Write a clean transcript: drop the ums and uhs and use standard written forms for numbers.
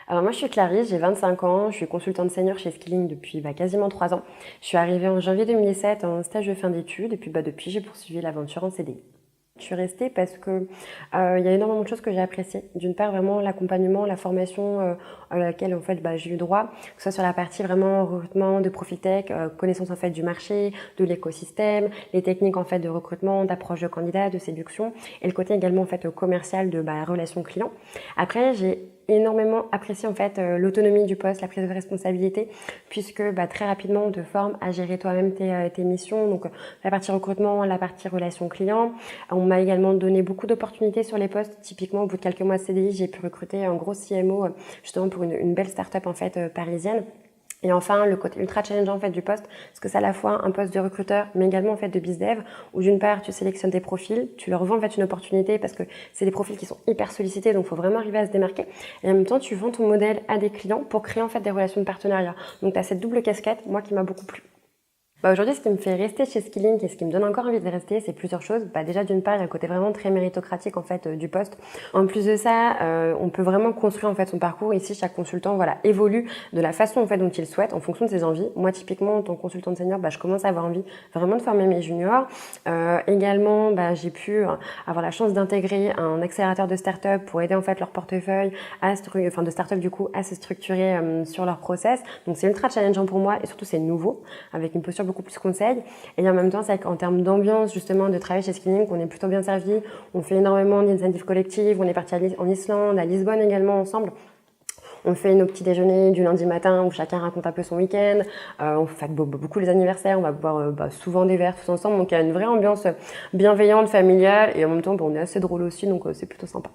Alors moi je suis Clarisse, j'ai 25 ans, je suis consultante senior chez Skilling depuis quasiment 3 ans. Je suis arrivée en janvier 2017 en stage de fin d'études et puis depuis j'ai poursuivi l'aventure en CDI. Je suis restée parce que il y a énormément de choses que j'ai appréciées. D'une part vraiment l'accompagnement, la formation à laquelle en fait j'ai eu droit, que ce soit sur la partie vraiment recrutement de Profitech, connaissance en fait du marché, de l'écosystème, les techniques en fait de recrutement, d'approche de candidats, de séduction et le côté également en fait commercial de relation client. Après j'ai énormément apprécié en fait l'autonomie du poste, la prise de responsabilité, puisque très rapidement on te forme à gérer toi-même tes missions, donc la partie recrutement, la partie relation client. On m'a également donné beaucoup d'opportunités sur les postes. Typiquement, au bout de quelques mois de CDI, j'ai pu recruter un gros CMO justement pour une belle start-up en fait parisienne. Et enfin, le côté ultra challengeant en fait du poste, parce que c'est à la fois un poste de recruteur, mais également en fait de bizdev, où d'une part tu sélectionnes tes profils, tu leur vends en fait une opportunité parce que c'est des profils qui sont hyper sollicités, donc il faut vraiment arriver à se démarquer. Et en même temps, tu vends ton modèle à des clients pour créer en fait des relations de partenariat. Donc tu as cette double casquette, moi qui m'a beaucoup plu. Aujourd'hui, ce qui me fait rester chez Skilling et ce qui me donne encore envie de rester, c'est plusieurs choses. Déjà, d'une part, il y a le côté vraiment très méritocratique en fait du poste. En plus de ça, on peut vraiment construire en fait son parcours. Ici, chaque consultant évolue de la façon en fait dont il souhaite, en fonction de ses envies. Moi, typiquement, en tant que consultante senior, je commence à avoir envie vraiment de former mes juniors. Également, j'ai pu avoir la chance d'intégrer un accélérateur de start-up pour aider en fait leur portefeuille de start-up du coup à se structurer sur leur process. Donc c'est ultra challengeant pour moi et surtout c'est nouveau, avec une posture beaucoup plus conseil. Et en même temps, c'est qu'en termes d'ambiance, justement, de travail chez Skilling, on est plutôt bien servi. On fait énormément d'initiatives collectives. On est parti en Islande, à Lisbonne également ensemble. On fait nos petits déjeuners du lundi matin où chacun raconte un peu son week-end. On fait beaucoup les anniversaires. On va boire souvent des verres tous ensemble. Donc il y a une vraie ambiance bienveillante, familiale. Et en même temps, on est assez drôle aussi. Donc c'est plutôt sympa.